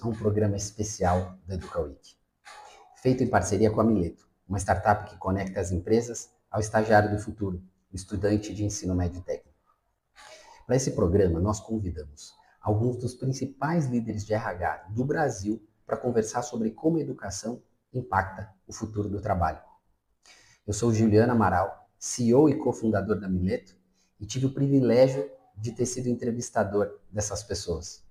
a um programa especial da Educa Week, feito em parceria com a Mileto, uma startup que conecta as empresas ao estagiário do futuro, o estudante de ensino médio técnico. Para esse programa, nós convidamos alguns dos principais líderes de RH do Brasil para conversar sobre como a educação impacta o futuro do trabalho. Eu sou Juliano Amaral, CEO e cofundador da Mileto, e tive o privilégio de ter sido entrevistador dessas pessoas.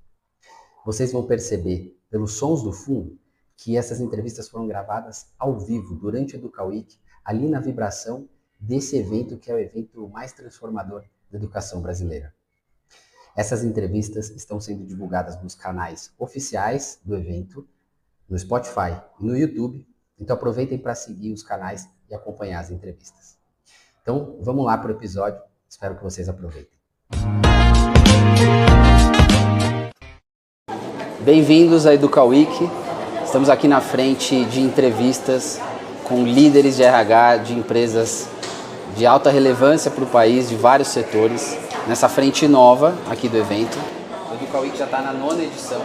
Vocês vão perceber, pelos sons do fundo, que essas entrevistas foram gravadas ao vivo, durante a Educa Week, ali na vibração desse evento que é o evento mais transformador da educação brasileira. Essas entrevistas estão sendo divulgadas nos canais oficiais do evento, no Spotify e no YouTube, então aproveitem para seguir os canais e acompanhar as entrevistas. Então, vamos lá para o episódio, espero que vocês aproveitem. Bem-vindos à Educa Week. Estamos aqui na frente de entrevistas com líderes de RH de empresas de alta relevância para o país, de vários setores, nessa frente nova aqui do evento. A Educa Week já está na 9ª edição,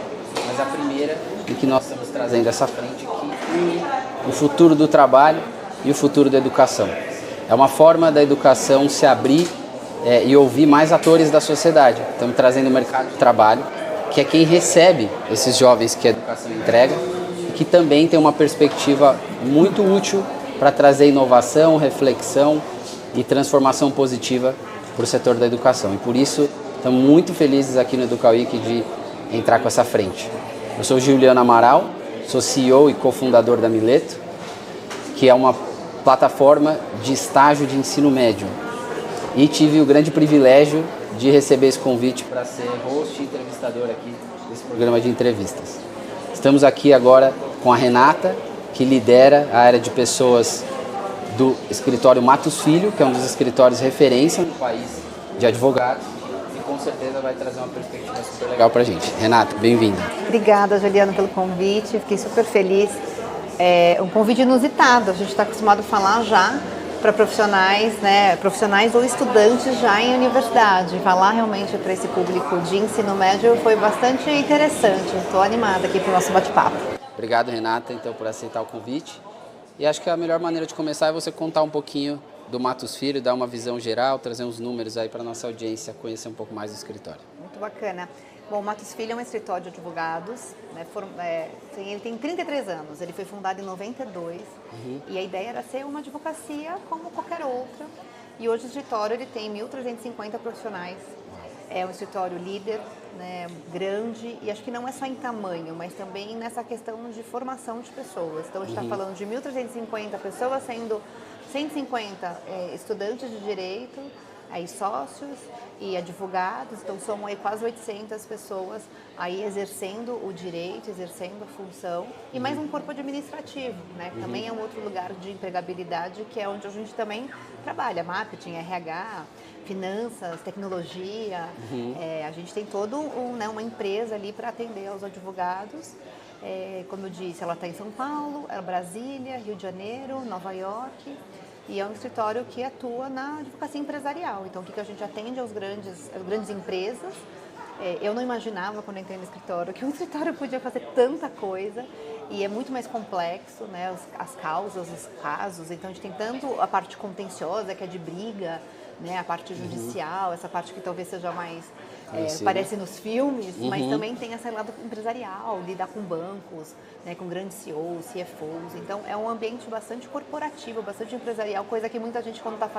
mas a primeira em que nós estamos trazendo essa frente que une o futuro do trabalho e o futuro da educação. É uma forma da educação se abrir e ouvir mais atores da sociedade. Estamos trazendo o mercado de trabalho, que é quem recebe esses jovens que a educação entrega, e que também tem uma perspectiva muito útil para trazer inovação, reflexão e transformação positiva para o setor da educação. E por isso, estamos muito felizes aqui no Educa Week de entrar com essa frente. Eu sou Juliano Amaral, sou CEO e cofundador da Mileto, que é uma plataforma de estágio de ensino médio. E tive o grande privilégio de receber esse convite para ser host e entrevistador aqui desse programa de entrevistas. Estamos aqui agora com a Renata, que lidera a área de pessoas do escritório Matos Filho, que é um dos escritórios referência no país de advogados, e com certeza vai trazer uma perspectiva super legal para a gente. Renata, bem-vinda. Obrigada, Juliano, pelo convite, fiquei super feliz. É um convite inusitado, a gente está acostumado a falar já para profissionais, né, profissionais ou estudantes já em universidade. Falar realmente para esse público de ensino médio foi bastante interessante. Estou animada aqui para o nosso bate-papo. Obrigado, Renata, então, por aceitar o convite. E acho que a melhor maneira de começar é você contar um pouquinho do Matos Filho, dar uma visão geral, trazer uns números aí para a nossa audiência conhecer um pouco mais do escritório. Muito bacana. Bom, o Matos Filho é um escritório de advogados, né, ele tem 33 anos, ele foi fundado em 92 e a ideia era ser uma advocacia como qualquer outra. E hoje o escritório ele tem 1.350 profissionais, é um escritório líder, né, grande, e acho que não é só em tamanho, mas também nessa questão de formação de pessoas. Então a gente está falando de 1.350 pessoas, sendo 150 estudantes de direito, aí sócios e advogados, então somos aí quase 800 pessoas aí exercendo o direito, exercendo a função, e mais um corpo administrativo, né? Também é um outro lugar de empregabilidade, que é onde a gente também trabalha, marketing, RH, finanças, tecnologia, a gente tem todo uma empresa ali para atender aos advogados. Como eu disse, ela está em São Paulo, Brasília, Rio de Janeiro, Nova York, e é um escritório que atua na advocacia empresarial. Então, o que a gente atende às grandes empresas. Eu não imaginava, quando entrei no escritório, que um escritório podia fazer tanta coisa, e é muito mais complexo, né? As causas, os casos. Então, a gente tem tanto a parte contenciosa, que é de briga, né? A parte judicial, essa parte que talvez seja mais aparece nos filmes, mas também tem essa lado empresarial, lidar com bancos, né, com grandes CEOs, CFOs. Então é um ambiente bastante corporativo, bastante empresarial, coisa que muita gente, quando está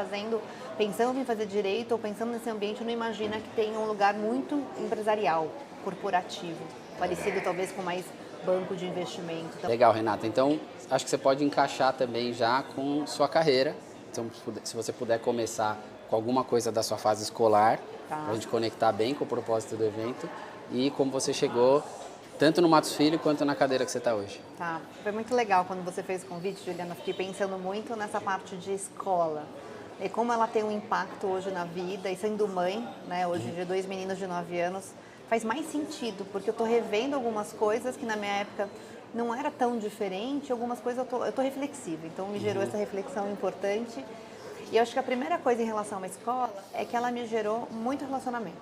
pensando em fazer direito ou pensando nesse ambiente, não imagina que tem um lugar muito empresarial, corporativo, parecido talvez com mais banco de investimento. Legal, Renata. Então acho que você pode encaixar também já com sua carreira. Então, se você puder começar com alguma coisa da sua fase escolar, para a gente conectar bem com o propósito do evento, e como você chegou tanto no Matos Filho quanto na cadeira que você está hoje. Tá, foi muito legal quando você fez o convite, Juliana. Fiquei pensando muito nessa parte de escola, e como ela tem um impacto hoje na vida, e sendo mãe, né, hoje de 2 meninos de 9 anos, faz mais sentido, porque eu estou revendo algumas coisas que na minha época não era tão diferente, algumas coisas eu tô reflexiva, então me gerou essa reflexão importante. E eu acho que a primeira coisa em relação à escola é que ela me gerou muito relacionamento.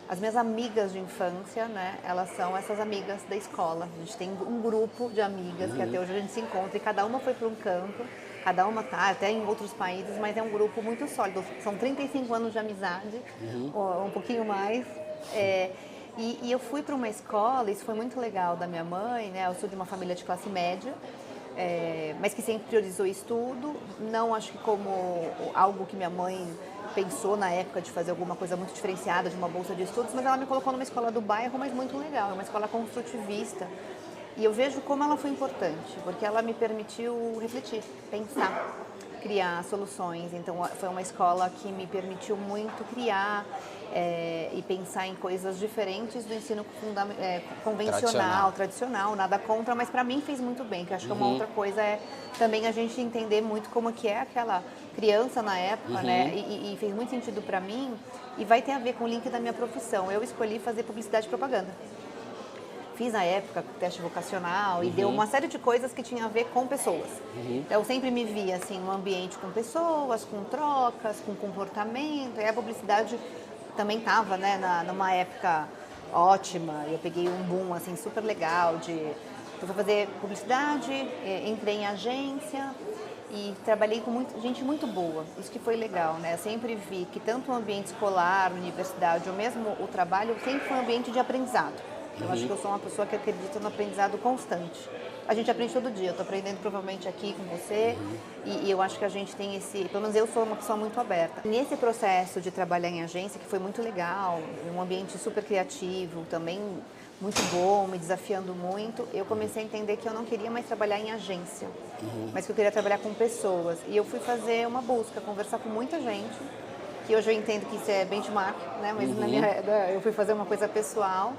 As minhas amigas de infância, né, elas são essas amigas da escola. A gente tem um grupo de amigas que até hoje a gente se encontra e cada uma foi para um canto, cada uma tá até em outros países, mas é um grupo muito sólido. São 35 anos de amizade, ou um pouquinho mais. E eu fui para uma escola, isso foi muito legal da minha mãe, né? Eu sou de uma família de classe média, mas que sempre priorizou estudo. Não acho que como algo que minha mãe pensou na época de fazer alguma coisa muito diferenciada, de uma bolsa de estudos, mas ela me colocou numa escola do bairro, mas muito legal, uma escola construtivista. E eu vejo como ela foi importante, porque ela me permitiu refletir, pensar, criar soluções. Então, foi uma escola que me permitiu muito criar e pensar em coisas diferentes do ensino convencional, tradicional, nada contra, mas para mim fez muito bem, que eu acho que uma outra coisa é também a gente entender muito como que é aquela criança na época, né? E fez muito sentido para mim e vai ter a ver com o link da minha profissão. Eu escolhi fazer publicidade e propaganda. Fiz na época teste vocacional e deu uma série de coisas que tinha a ver com pessoas. Então, eu sempre me via assim, num ambiente com pessoas, com trocas, com comportamento. E a publicidade também estava, né, numa época ótima. Eu peguei um boom assim, super legal de fui fazer publicidade, entrei em agência e trabalhei com gente muito boa. Isso que foi legal, né? Eu sempre vi que tanto o ambiente escolar, universidade ou mesmo o trabalho sempre foi um ambiente de aprendizado. Eu acho que eu sou uma pessoa que acredita no aprendizado constante. A gente aprende todo dia, eu estou aprendendo provavelmente aqui com você e eu acho que a gente tem pelo menos eu sou uma pessoa muito aberta. Nesse processo de trabalhar em agência, que foi muito legal, um ambiente super criativo, também muito bom, me desafiando muito, eu comecei a entender que eu não queria mais trabalhar em agência, mas que eu queria trabalhar com pessoas. E eu fui fazer uma busca, conversar com muita gente, que hoje eu entendo que isso é benchmark, né? Mas na minha eu fui fazer uma coisa pessoal.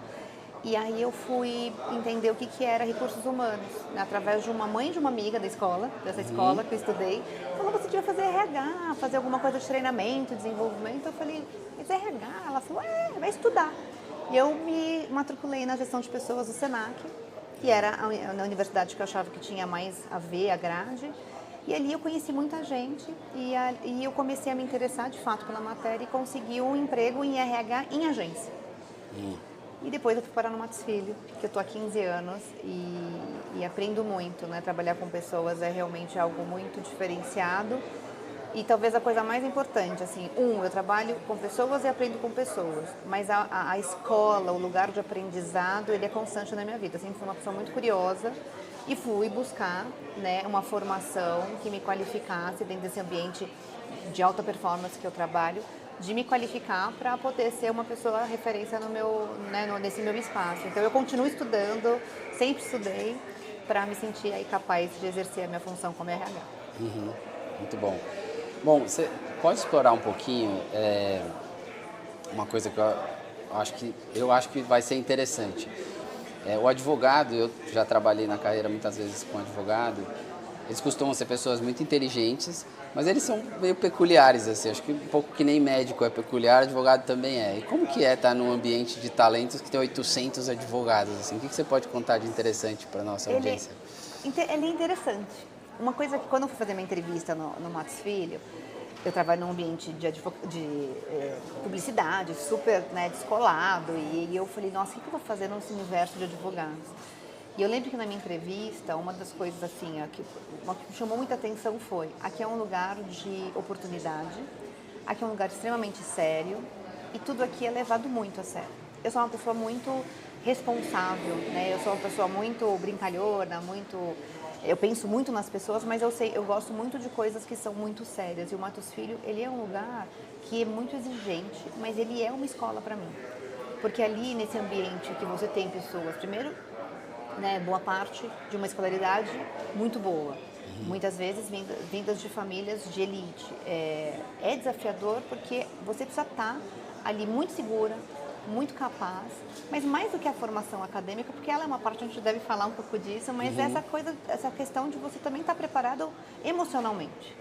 E aí eu fui entender o que era recursos humanos, né? Através de uma mãe de uma amiga da escola, dessa escola que eu estudei, falou, você devia fazer RH, fazer alguma coisa de treinamento, desenvolvimento. Eu falei, mas RH? Ela falou, vai estudar. E eu me matriculei na gestão de pessoas do Senac, que era a universidade que eu achava que tinha mais a ver, a grade. E ali eu conheci muita gente e eu comecei a me interessar de fato pela matéria e consegui um emprego em RH em agência. E depois eu fui parar no Matos Filho, que eu estou há 15 anos e aprendo muito, né? Trabalhar com pessoas é realmente algo muito diferenciado. E talvez a coisa mais importante, assim, eu trabalho com pessoas e aprendo com pessoas, mas a escola, o lugar de aprendizado, ele é constante na minha vida. Eu sempre fui uma pessoa muito curiosa e fui buscar, né, uma formação que me qualificasse dentro desse ambiente de alta performance que eu trabalho, de me qualificar para poder ser uma pessoa referência no meu, né, nesse meu espaço. Então eu continuo estudando, sempre estudei para me sentir aí capaz de exercer a minha função como RH. Muito bom. Bom, você pode explorar um pouquinho uma coisa que eu acho que vai ser interessante. O advogado, eu já trabalhei na carreira muitas vezes com advogado, eles costumam ser pessoas muito inteligentes, mas eles são meio peculiares, assim, acho que um pouco que nem médico é peculiar, advogado também é. E como que é estar num ambiente de talentos que tem 800 advogados, assim? O que você pode contar de interessante para a nossa audiência? Ele é interessante. Uma coisa que quando eu fui fazer minha entrevista no Matos Filho, eu trabalho num ambiente de publicidade, super, né, descolado, e eu falei, nossa, o que eu vou fazer nesse universo de advogados? E eu lembro que na minha entrevista, uma das coisas assim, que me chamou muita atenção foi, aqui é um lugar de oportunidade, aqui é um lugar extremamente sério, e tudo aqui é levado muito a sério. Eu sou uma pessoa muito responsável, né? Eu sou uma pessoa muito brincalhona, eu penso muito nas pessoas, mas eu gosto muito de coisas que são muito sérias. E o Matos Filho, ele é um lugar que é muito exigente, mas ele é uma escola para mim. Porque ali, nesse ambiente que você tem pessoas, primeiro, né, boa parte de uma escolaridade muito boa. Muitas vezes vindas de famílias de elite. É desafiador porque você precisa estar ali muito segura, muito capaz, mas mais do que a formação acadêmica, porque ela é uma parte, a gente deve falar um pouco disso, mas essa questão de você também estar preparado emocionalmente,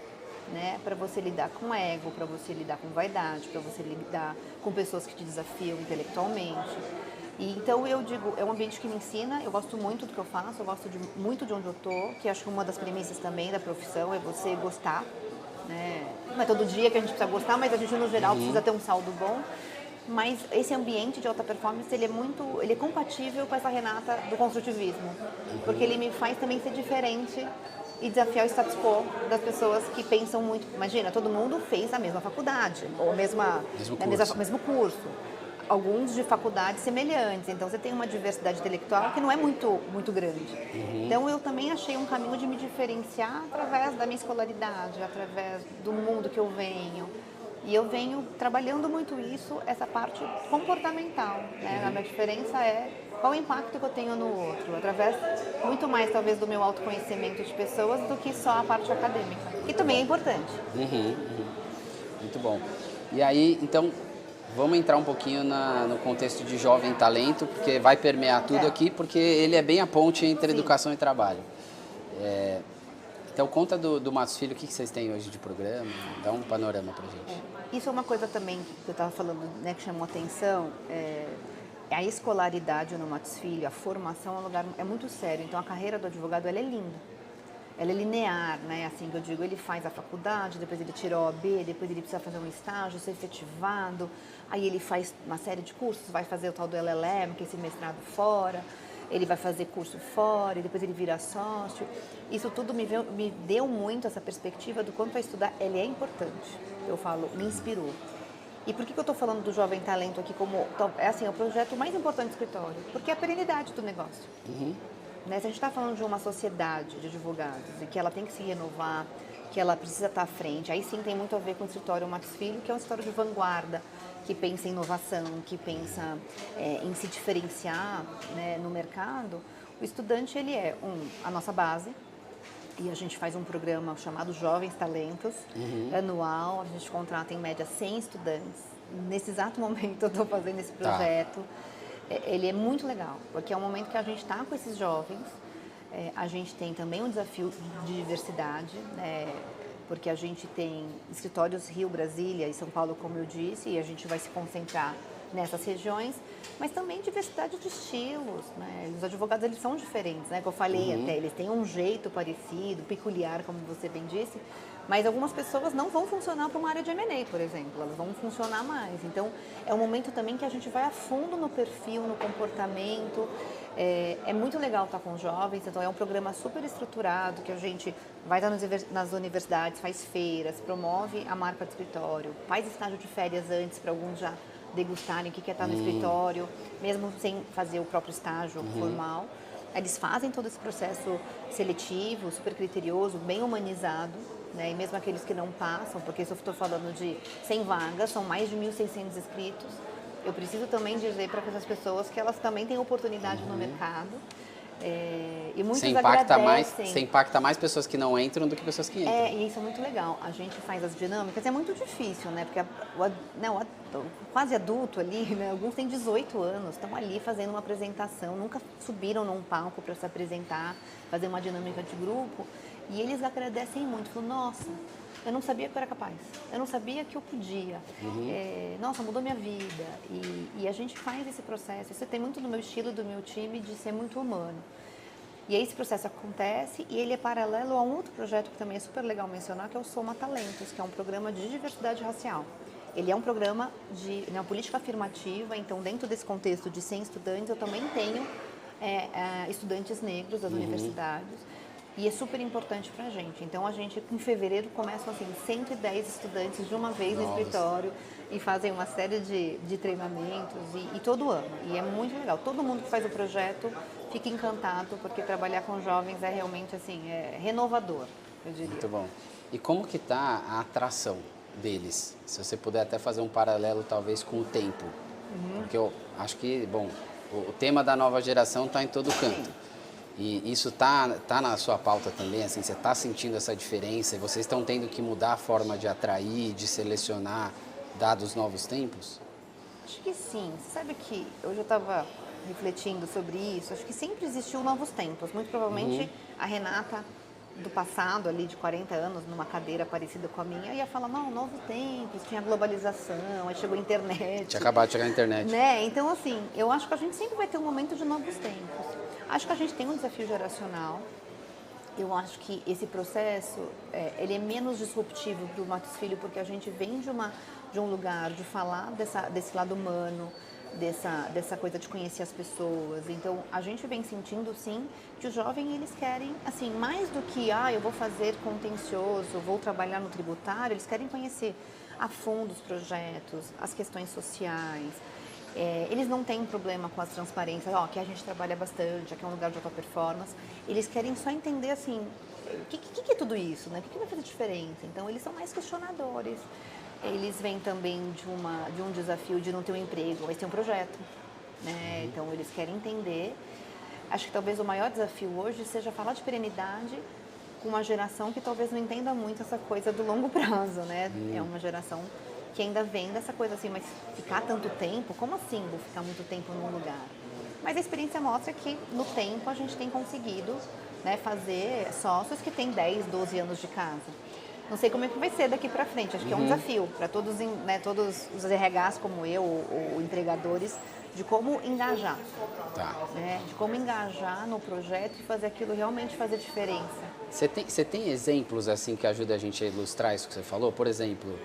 né? Para você lidar com ego, para você lidar com vaidade, para você lidar com pessoas que te desafiam intelectualmente. E então eu digo, é um ambiente que me ensina, eu gosto muito do que eu faço, eu gosto muito de onde eu tô, que acho que uma das premissas também da profissão é você gostar, né? Não é todo dia que a gente precisa gostar, mas a gente no geral precisa ter um saldo bom. mas esse ambiente de alta performance, ele é compatível com essa Renata do construtivismo, porque ele me faz também ser diferente e desafiar o status quo das pessoas que pensam muito. Imagina, todo mundo fez a mesma faculdade, ou mesmo curso. Alguns de faculdades semelhantes, então você tem uma diversidade intelectual que não é muito grande. Então eu também achei um caminho de me diferenciar através da minha escolaridade, através do mundo que eu venho. E eu venho trabalhando muito isso, essa parte comportamental, né? A minha diferença é qual o impacto que eu tenho no outro, através muito mais talvez do meu autoconhecimento de pessoas do que só a parte acadêmica, que também é importante. Muito bom. E aí, então, vamos entrar um pouquinho no contexto de jovem talento, porque vai permear tudo aqui, porque ele é bem a ponte entre educação e trabalho. Então, conta do Matos Filho, o que vocês têm hoje de programa? Dá um panorama pra gente. Isso é uma coisa também que eu estava falando, né, que chamou atenção. A escolaridade no Matos Filho, a formação é um lugar muito sério. Então, a carreira do advogado, ela é linda. Ela é linear, né? Assim que eu digo, ele faz a faculdade, depois ele tira a OAB, depois ele precisa fazer um estágio, ser efetivado, aí ele faz uma série de cursos, vai fazer o tal do LLM, que é esse mestrado fora, ele vai fazer curso fora, e depois ele vira sócio. Isso tudo me deu muito essa perspectiva do quanto a estudar, ele é importante. Eu falo, me inspirou. E por que eu estou falando do jovem talento aqui como, é o projeto mais importante do escritório? Porque é a perenidade do negócio. Né? Se a gente está falando de uma sociedade de advogados e que ela tem que se renovar, que ela precisa estar à frente, aí sim tem muito a ver com o escritório Matos Filho, que é um escritório de vanguarda, que pensa em inovação, que pensa em se diferenciar, né, no mercado. O estudante, ele é a nossa base, e a gente faz um programa chamado Jovens Talentos, anual, a gente contrata em média 100 estudantes. Nesse exato momento eu estou fazendo esse projeto. Ele é muito legal, porque é um momento que a gente está com esses jovens, a gente tem também um desafio de diversidade, né, porque a gente tem escritórios Rio, Brasília e São Paulo, como eu disse, e a gente vai se concentrar nessas regiões, mas também diversidade de estilos, né? Os advogados, eles são diferentes, né? Que eu falei até, eles têm um jeito parecido, peculiar, como você bem disse, mas algumas pessoas não vão funcionar para uma área de M&A, por exemplo, elas vão funcionar mais. Então, é um momento também que a gente vai a fundo no perfil, no comportamento. É muito legal estar com jovens, então é um programa super estruturado, que a gente vai estar nas universidades, faz feiras, promove a marca do escritório, faz estágio de férias antes para alguns já degustarem o que é estar no escritório, mesmo sem fazer o próprio estágio formal. Eles fazem todo esse processo seletivo, super criterioso, bem humanizado, né? E mesmo aqueles que não passam, porque se eu estou falando de 100 vagas, são mais de 1.600 inscritos, eu preciso também dizer para essas pessoas que elas também têm oportunidade no mercado. E muitos agradecem. Você impacta mais pessoas que não entram do que pessoas que entram. E isso é muito legal. A gente faz as dinâmicas, é muito difícil, né? Porque o quase adulto ali, né? Alguns têm 18 anos, estão ali fazendo uma apresentação, nunca subiram num palco para se apresentar, fazer uma dinâmica de grupo, e eles agradecem muito. Falam, nossa, eu não sabia que eu era capaz, eu não sabia que eu podia, nossa, mudou minha vida. E a gente faz esse processo. Isso tem muito do meu estilo, do meu time, de ser muito humano. E aí esse processo acontece e ele é paralelo a um outro projeto que também é super legal mencionar, que é o Soma Talentos, que é um programa de diversidade racial. Ele é um programa de uma política afirmativa, então dentro desse contexto de 100 estudantes, eu também tenho estudantes negros das universidades. E é super importante para a gente. Então, a gente, em fevereiro, começam assim, 110 estudantes de uma vez no escritório e fazem uma série de treinamentos e todo ano. E é muito legal. Todo mundo que faz o projeto fica encantado, porque trabalhar com jovens é realmente assim, renovador, eu diria. Muito bom. E como que está a atração deles? Se você puder até fazer um paralelo, talvez, com o tempo. Porque eu acho que, bom, o tema da nova geração está em todo canto. E isso tá na sua pauta também, assim, você está sentindo essa diferença e vocês estão tendo que mudar a forma de atrair, de selecionar, dados novos tempos? Acho que sim. Você sabe que eu já estava refletindo sobre isso, acho que sempre existiu novos tempos. Muito provavelmente a Renata do passado, ali de 40 anos, numa cadeira parecida com a minha, ia falar, não, novos tempos, tinha globalização, aí chegou a internet. Tinha acabado de chegar a internet. Né? Então, assim, eu acho que a gente sempre vai ter um momento de novos tempos. Acho que a gente tem um desafio geracional. Eu acho que esse processo, ele é menos disruptivo para o Matos Filho, porque a gente vem de uma de um lugar, de falar desse lado humano, dessa coisa de conhecer as pessoas. Então, a gente vem sentindo, sim, que o jovem, eles querem, assim, mais do que, eu vou fazer contencioso, vou trabalhar no tributário, eles querem conhecer a fundo os projetos, as questões sociais. Eles não têm problema com as transparências, aqui a gente trabalha bastante, aqui é um lugar de alta performance. Eles querem só entender, assim, o que é tudo isso, né? O que vai fazer diferença? Então, eles são mais questionadores. Eles vêm também de um desafio de não ter um emprego, mas ter um projeto, né? Então, eles querem entender. Acho que talvez o maior desafio hoje seja falar de perenidade com uma geração que talvez não entenda muito essa coisa do longo prazo, né? É uma geração que ainda vem dessa coisa assim, mas ficar tanto tempo? Como assim vou ficar muito tempo num lugar? Mas a experiência mostra que no tempo a gente tem conseguido, né, fazer sócios que têm 10, 12 anos de casa. Não sei como é que vai ser daqui para frente, acho que é um desafio para todos, né, todos os RHs como eu, ou empregadores, de como engajar. Tá. Né, de como engajar no projeto e fazer aquilo realmente fazer diferença. Você tem exemplos assim que ajudam a gente a ilustrar isso que você falou? Por exemplo,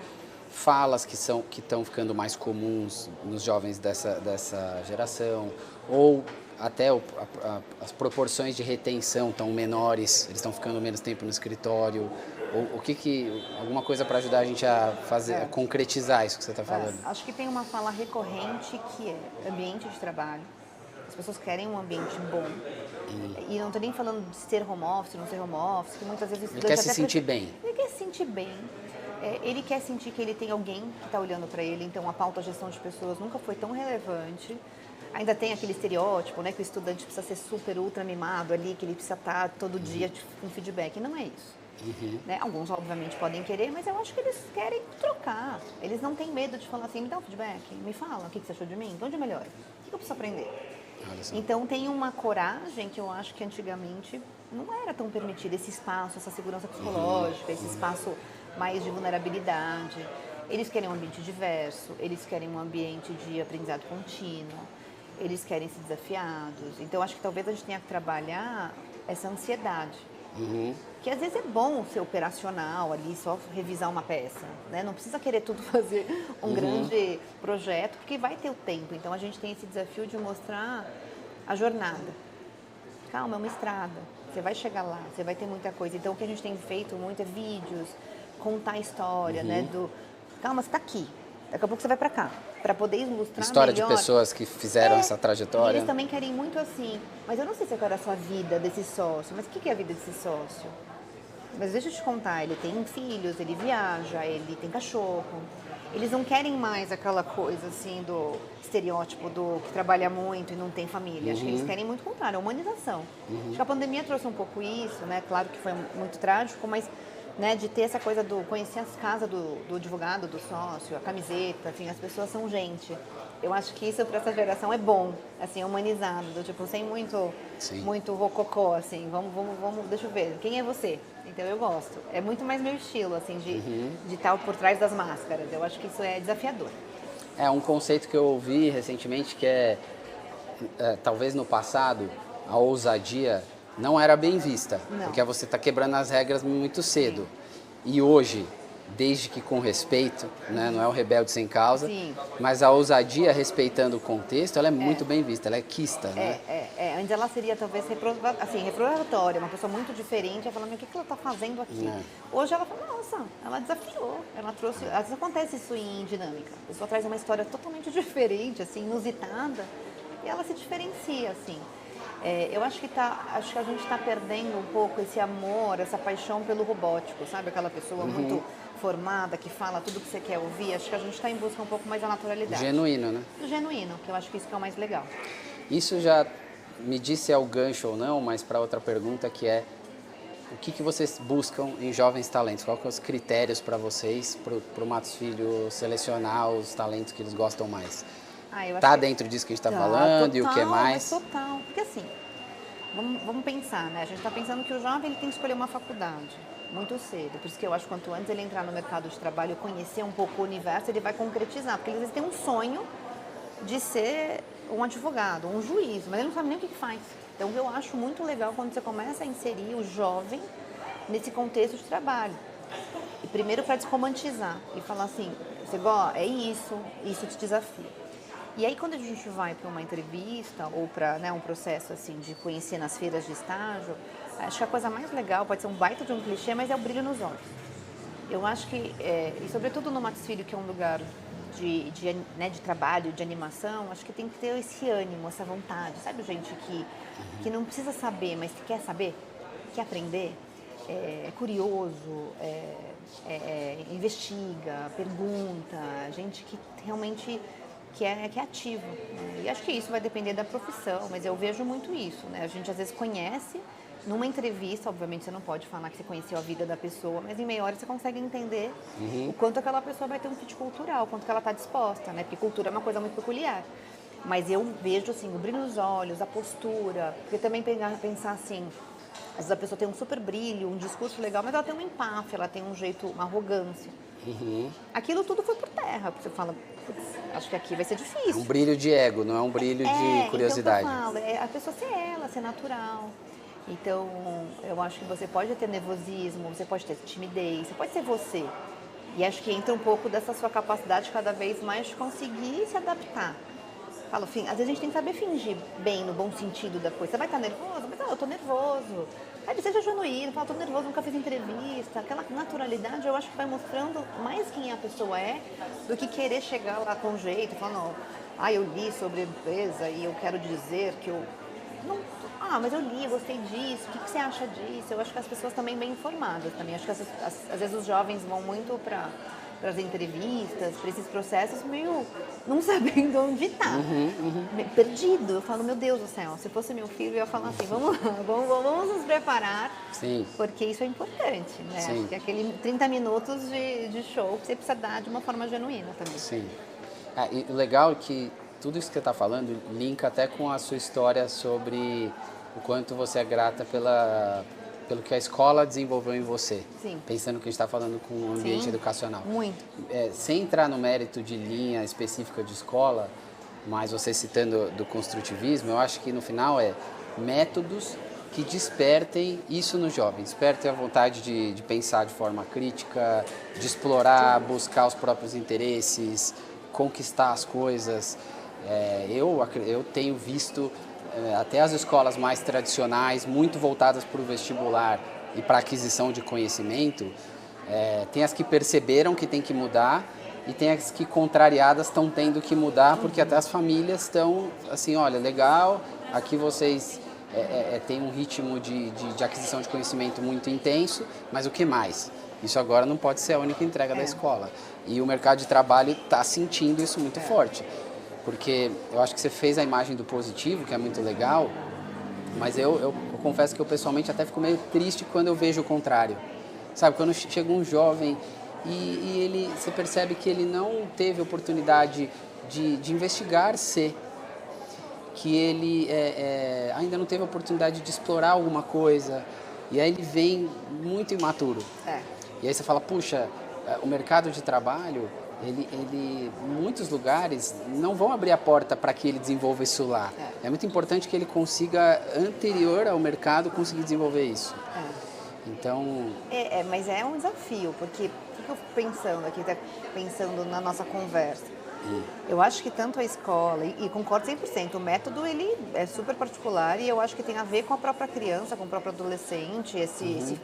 falas que estão ficando mais comuns nos jovens dessa geração, ou até as proporções de retenção estão menores, eles estão ficando menos tempo no escritório, ou alguma coisa para ajudar a gente a a concretizar isso que você está falando? Acho que tem uma fala recorrente que é ambiente de trabalho. As pessoas querem um ambiente bom. E não estou nem falando de ser home office, não ser home office, que muitas vezes... Ele quer se sentir bem. Ele quer se sentir bem. Ele quer sentir que ele tem alguém que está olhando para ele. Então, a pauta gestão de pessoas nunca foi tão relevante. Ainda tem aquele estereótipo, né, que o estudante precisa ser super, ultra mimado ali, que ele precisa estar todo dia com feedback. E não é isso. Né? Alguns, obviamente, podem querer, mas eu acho que eles querem trocar. Eles não têm medo de falar assim, me dá um feedback, me fala o que você achou de mim, onde eu melhoro, o que eu preciso aprender. Então, tem uma coragem que eu acho que antigamente não era tão permitida, esse espaço, essa segurança psicológica, esse espaço mais de vulnerabilidade. Eles querem um ambiente diverso, eles querem um ambiente de aprendizado contínuo, eles querem ser desafiados. Então, acho que talvez a gente tenha que trabalhar essa ansiedade. Que às vezes é bom ser operacional ali, só revisar uma peça, né? Não precisa querer tudo fazer um grande projeto, porque vai ter o tempo. Então a gente tem esse desafio de mostrar a jornada. Calma, é uma estrada, você vai chegar lá, você vai ter muita coisa. Então o que a gente tem feito muito é vídeos, contar a história, né? Calma, você está aqui, daqui a pouco você vai para cá, para poder ilustrar história melhor. De pessoas que fizeram essa trajetória. E eles também querem muito assim, mas eu não sei se eu quero a sua vida desse sócio, mas o que é a vida desse sócio? Mas deixa eu te contar, ele tem filhos, ele viaja, ele tem cachorro. Eles não querem mais aquela coisa assim do estereótipo do que trabalha muito e não tem família. Acho que eles querem muito o contrário, a humanização. Acho que a pandemia trouxe um pouco isso, né? Claro que foi muito trágico, mas né, de ter essa coisa do conhecer as casas do advogado, do sócio, a camiseta, assim, as pessoas são gente. Eu acho que isso para essa geração é bom, assim, humanizado, do tipo, sem muito rococó, assim, vamos, deixa eu ver, quem é você? Então eu gosto. É muito mais meu estilo, assim, de estar por trás das máscaras. Eu acho que isso é desafiador. É um conceito que eu ouvi recentemente que talvez no passado, a ousadia não era bem vista, porque você está quebrando as regras muito cedo. Sim. E hoje, desde que com respeito, né, não é o rebelde sem causa, sim, mas a ousadia respeitando o contexto, ela é muito bem vista, ela é quista, né? Antes ela seria talvez reprovatória, uma pessoa muito diferente, ela falando, o que ela está fazendo aqui? Hoje ela fala, nossa, ela desafiou, ela trouxe, às vezes acontece isso em dinâmica, a pessoa traz uma história totalmente diferente, assim, inusitada, e ela se diferencia, assim. Eu acho que a gente está perdendo um pouco esse amor, essa paixão pelo robótico, sabe? Aquela pessoa muito formada, que fala tudo que você quer ouvir. Acho que a gente está em busca um pouco mais da naturalidade. Genuíno, né? Do genuíno, que eu acho que isso que é o mais legal. Isso já me disse se é o gancho ou não, mas para outra pergunta que é o que vocês buscam em jovens talentos? Quais são os critérios para vocês, para o Matos Filho selecionar os talentos que eles gostam mais? Tá dentro disso que a gente está falando, total, e o que mais? Total, porque assim, vamos pensar, né? A gente está pensando que o jovem ele tem que escolher uma faculdade muito cedo, por isso que eu acho que quanto antes ele entrar no mercado de trabalho, conhecer um pouco o universo, ele vai concretizar, porque eles têm um sonho de ser um advogado, um juiz, mas ele não sabe nem o que faz. Então eu acho muito legal quando você começa a inserir o jovem nesse contexto de trabalho. E primeiro para desromantizar e falar assim, Você gosta? É isso te desafia. E aí quando a gente vai para uma entrevista ou para, né, um processo assim de conhecer nas feiras de estágio, acho que a coisa mais legal, pode ser um baita de um clichê, mas é o brilho nos olhos. Eu acho que, e sobretudo no Matos Filho, que é um lugar né, de trabalho, de animação, acho que tem que ter esse ânimo, essa vontade. Sabe, gente que não precisa saber, mas que quer saber, quer aprender, é curioso, investiga, pergunta, gente que realmente que é ativo. Né? E acho que isso vai depender da profissão, mas eu vejo muito isso. Né? A gente às vezes conhece, numa entrevista, obviamente você não pode falar que você conheceu a vida da pessoa, mas em meia hora você consegue entender o quanto aquela pessoa vai ter um fit cultural, o quanto que ela está disposta, né? Porque cultura é uma coisa muito peculiar. Mas eu vejo assim, o brilho nos olhos, a postura, porque também pensar assim, às vezes a pessoa tem um super brilho, um discurso legal, mas ela tem uma empáfia, ela tem um jeito, uma arrogância. Aquilo tudo foi por terra, porque você fala, acho que aqui vai ser difícil. É um brilho de ego, não é um brilho de curiosidade. Então eu falo, a pessoa ser ela, ser natural. Então, eu acho que você pode ter nervosismo, você pode ter timidez, você pode ser você. E acho que entra um pouco dessa sua capacidade cada vez mais de conseguir se adaptar. Falo, às vezes a gente tem que saber fingir bem, no bom sentido da coisa. Você vai estar nervoso? Mas eu tô nervoso. Aí seja genuíno, fala, tô nervoso, nunca fiz entrevista. Aquela naturalidade eu acho que vai mostrando mais quem a pessoa é do que querer chegar lá com jeito, falando, eu li sobre empresa e eu quero dizer que eu... Não, mas eu li, eu gostei disso, o que você acha disso? Eu acho que as pessoas também bem informadas também. Acho que às vezes os jovens vão muito para as entrevistas, para esses processos, meio não sabendo onde está. Perdido. Eu falo, meu Deus do céu, se fosse meu filho, eu ia falar assim, vamos lá, vamos nos preparar, Sim. Porque isso é importante, né? Sim. Acho que aquele 30 minutos de show que você precisa dar de uma forma genuína também. Sim. E o legal é que tudo isso que você está falando linka até com a sua história sobre o quanto você é grata pelo que a escola desenvolveu em você. Sim. Pensando que a gente está falando com o ambiente educacional. Muito. Sem entrar no mérito de linha específica de escola, mas você citando do construtivismo, eu acho que no final métodos que despertem isso no jovem, despertem a vontade de pensar de forma crítica, de explorar, buscar os próprios interesses, conquistar as coisas. Eu tenho visto até as escolas mais tradicionais, muito voltadas para o vestibular e para a aquisição de conhecimento, tem as que perceberam que tem que mudar e tem as que, contrariadas, estão tendo que mudar, porque até as famílias estão assim, olha, legal, aqui vocês têm um ritmo de aquisição de conhecimento muito intenso, mas o que mais? Isso agora não pode ser a única entrega da escola. E o mercado de trabalho está sentindo isso muito forte. Porque eu acho que você fez a imagem do positivo, que é muito legal, mas eu confesso que eu pessoalmente até fico meio triste quando eu vejo o contrário. Sabe, quando chega um jovem e você percebe que ele não teve oportunidade de investigar-se, que ele ainda não teve a oportunidade de explorar alguma coisa, e aí ele vem muito imaturo. E aí você fala, puxa, o mercado de trabalho... Ele, muitos lugares não vão abrir a porta para que ele desenvolva isso lá. É muito importante que ele consiga, anterior ao mercado, conseguir desenvolver isso. Então... mas é um desafio, porque o que eu fico pensando aqui, pensando na nossa conversa? Eu acho que tanto a escola, e concordo 100%, o método ele é super particular e eu acho que tem a ver com a própria criança, com o próprio adolescente, assim,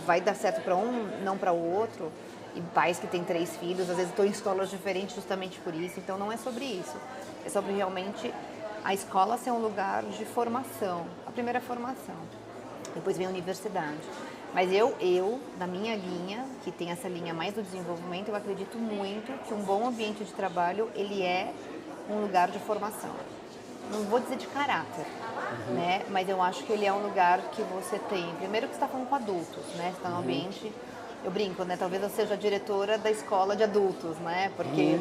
vai dar certo para um, não para o outro. E pais que têm 3 filhos, às vezes estão em escolas diferentes justamente por isso. Então não é sobre isso. É sobre realmente a escola ser um lugar de formação. A primeira formação. Depois vem a universidade. Mas eu, na minha linha, que tem essa linha mais do desenvolvimento, eu acredito muito que um bom ambiente de trabalho, ele é um lugar de formação. Não vou dizer de caráter, né? Mas eu acho que ele é um lugar que você tem... Primeiro que você está falando com adultos, né? Você está num ambiente... Eu brinco, né? Talvez eu seja a diretora da escola de adultos, né? Porque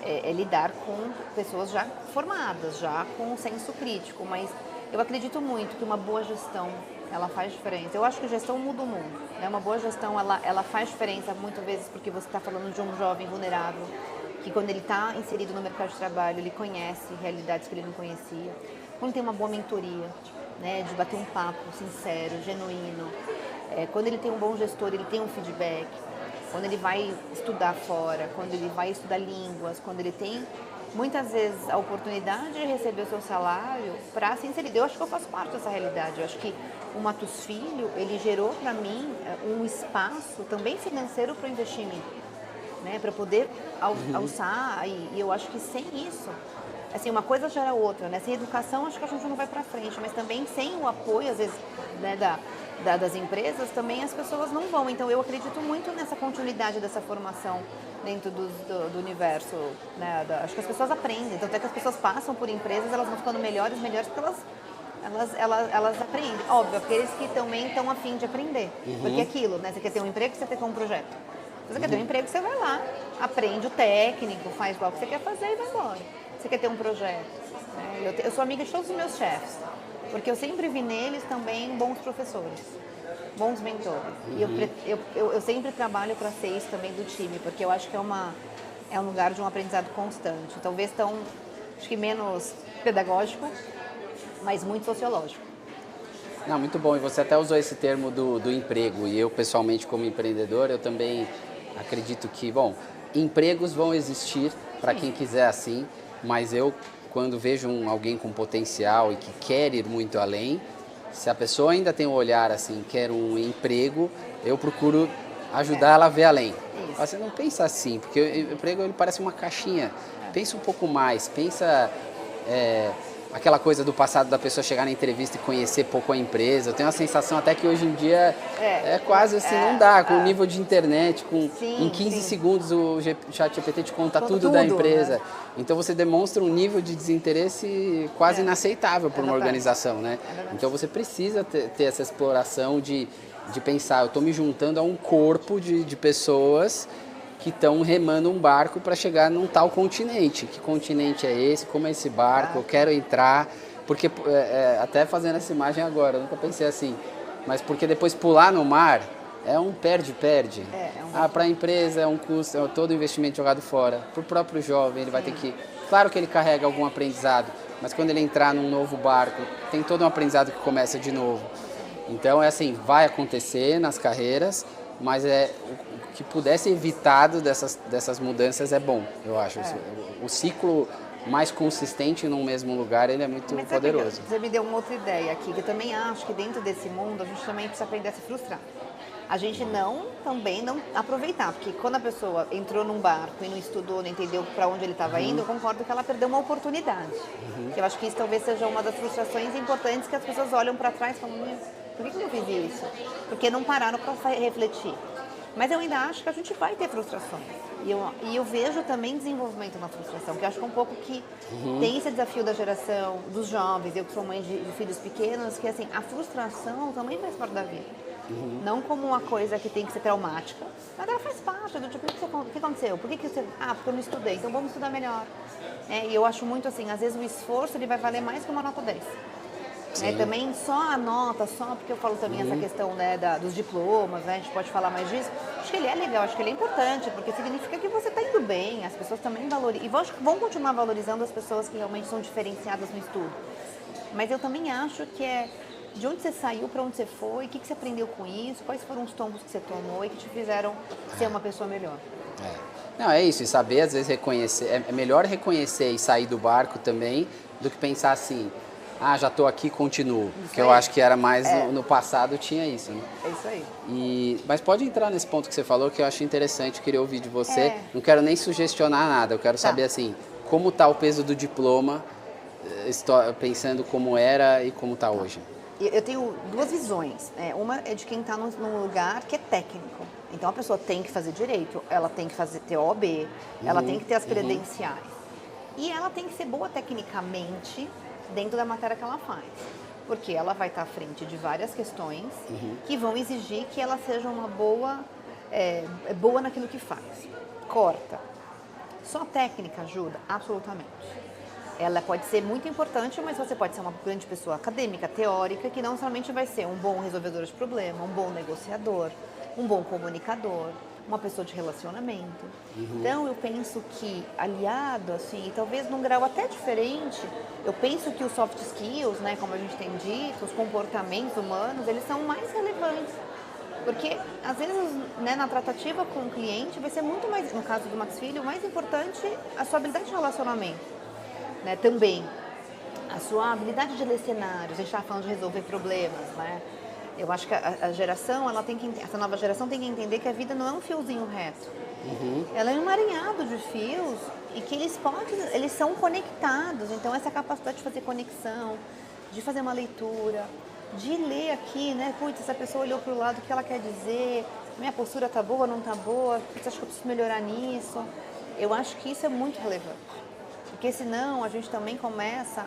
é lidar com pessoas já formadas, já com um senso crítico. Mas eu acredito muito que uma boa gestão, ela faz diferença. Eu acho que gestão muda o mundo, né? Uma boa gestão, ela faz diferença muitas vezes porque você está falando de um jovem vulnerável, que quando ele está inserido no mercado de trabalho, ele conhece realidades que ele não conhecia. Quando tem uma boa mentoria, né? De bater um papo sincero, genuíno. Quando ele tem um bom gestor, ele tem um feedback. quando ele vai estudar fora, quando ele vai estudar línguas, quando ele tem muitas vezes a oportunidade de receber o seu salário para se inserir. Eu acho que eu faço parte dessa realidade. Eu acho que o Matos Filho, ele gerou para mim um espaço também financeiro para o investimento, né? Para poder alçar. E eu acho que sem isso, assim, uma coisa gera outra, né? Sem educação, acho que a gente não vai para frente, mas também sem o apoio, às vezes, né, das empresas, também as pessoas não vão. Então, eu acredito muito nessa continuidade dessa formação dentro do universo, né? Acho que as pessoas aprendem, tanto é que as pessoas passam por empresas, elas vão ficando melhores porque elas aprendem. Óbvio, aqueles que também estão a fim de aprender. Porque é aquilo, né? Você quer ter um emprego, você quer ter um projeto. Você quer ter um emprego, você vai lá, aprende o técnico, faz igual que você quer fazer e vai embora. Você quer ter um projeto, né? Eu sou amiga de todos os meus chefes, porque eu sempre vi neles também bons professores, bons mentores. E eu sempre trabalho para ser isso também do time, porque eu acho que é um lugar de um aprendizado constante. Talvez acho que menos pedagógico, mas muito sociológico. Não, muito bom. E você até usou esse termo do emprego. E eu, pessoalmente, como empreendedor, eu também acredito que, bom, empregos vão existir para quem quiser assim, mas eu, quando vejo alguém com potencial e que quer ir muito além, se a pessoa ainda tem um olhar assim, quer um emprego, eu procuro ajudar ela a ver além. Você não pensa assim, porque o emprego ele parece uma caixinha. Pensa um pouco mais, pensa aquela coisa do passado da pessoa chegar na entrevista e conhecer pouco a empresa. Eu tenho a sensação até que hoje em dia é quase assim, não dá, com o nível de internet, em 15 segundos o ChatGPT te conta tudo da empresa. Né? Então você demonstra um nível de desinteresse quase inaceitável para uma organização, né? Então você precisa ter essa exploração de pensar, eu estou me juntando a um corpo de pessoas que estão remando um barco para chegar num tal continente. Que continente é esse? Como é esse barco? Eu quero entrar. Porque, até fazendo essa imagem agora, eu nunca pensei assim, mas porque depois pular no mar é um perde-perde. Para a empresa é um custo, é todo o investimento jogado fora. Para o próprio jovem, ele vai ter que... Claro que ele carrega algum aprendizado, mas quando ele entrar num novo barco, tem todo um aprendizado que começa de novo. Então, assim, vai acontecer nas carreiras, mas o que puder ser evitado dessas mudanças é bom, eu acho. O ciclo mais consistente num mesmo lugar, ele é muito poderoso. Você me deu uma outra ideia aqui, que eu também acho que dentro desse mundo a gente também precisa aprender a se frustrar. A gente também não aproveitar, porque quando a pessoa entrou num barco e não estudou, não entendeu para onde ele estava indo, eu concordo que ela perdeu uma oportunidade. Eu acho que isso talvez seja uma das frustrações importantes que as pessoas olham para trás e falam, por que eu não fiz isso? Porque não pararam para refletir. Mas eu ainda acho que a gente vai ter frustrações. E eu vejo também desenvolvimento na frustração, porque eu acho que é um pouco que tem esse desafio da geração, dos jovens, eu que sou mãe de filhos pequenos, que assim, a frustração também faz parte da vida. Não como uma coisa que tem que ser traumática, mas ela faz parte do tipo, o que aconteceu? Por que você... porque eu não estudei, então vamos estudar melhor. E eu acho muito assim, às vezes o esforço ele vai valer mais que uma nota 10. Também só a nota, só porque eu falo também essa questão, né, dos diplomas, né, a gente pode falar mais disso. Acho que ele é legal, acho que ele é importante, porque significa que você está indo bem, as pessoas também valorizam, e vão continuar valorizando as pessoas que realmente são diferenciadas no estudo. Mas eu também acho que de onde você saiu, para onde você foi, o que você aprendeu com isso, quais foram os tombos que você tomou e que te fizeram ser uma pessoa melhor. Não, é isso, e saber às vezes reconhecer, é melhor reconhecer e sair do barco também, do que pensar assim, já estou aqui, continuo. Que eu acho que era mais no passado, tinha isso, né? É isso aí. Mas pode entrar nesse ponto que você falou, que eu acho interessante, queria ouvir de você. Não quero nem sugestionar nada, eu quero saber assim, como está o peso do diploma, pensando como era e como está hoje. Eu tenho duas visões. Uma é de quem está num lugar que é técnico. Então a pessoa tem que fazer direito, ela tem que ter OAB, ela tem que ter as credenciais. E ela tem que ser boa tecnicamente dentro da matéria que ela faz. Porque ela vai estar à frente de várias questões que vão exigir que ela seja uma boa naquilo que faz. Corta. Só técnica ajuda? Absolutamente. Ela pode ser muito importante, mas você pode ser uma grande pessoa acadêmica, teórica, que não somente vai ser um bom resolvedor de problema, um bom negociador, um bom comunicador, uma pessoa de relacionamento. Então, eu penso que, aliado, assim, talvez num grau até diferente, eu penso que os soft skills, né, como a gente tem dito, os comportamentos humanos, eles são mais relevantes. Porque, às vezes, né, na tratativa com o cliente, vai ser muito mais, no caso do Max Filho, mais importante a sua habilidade de relacionamento, né, também. A sua habilidade de ler cenários, a gente estava falando de resolver problemas, né? Eu acho que a geração, essa nova geração tem que entender que a vida não é um fiozinho reto. Ela é um emaranhado de fios e que eles são conectados. Então, essa capacidade de fazer conexão, de fazer uma leitura, de ler aqui, né? Putz, essa pessoa olhou para o lado, o que ela quer dizer? Minha postura tá boa, não tá boa? Putz, acho que eu preciso melhorar nisso. Eu acho que isso é muito relevante. Porque senão a gente também começa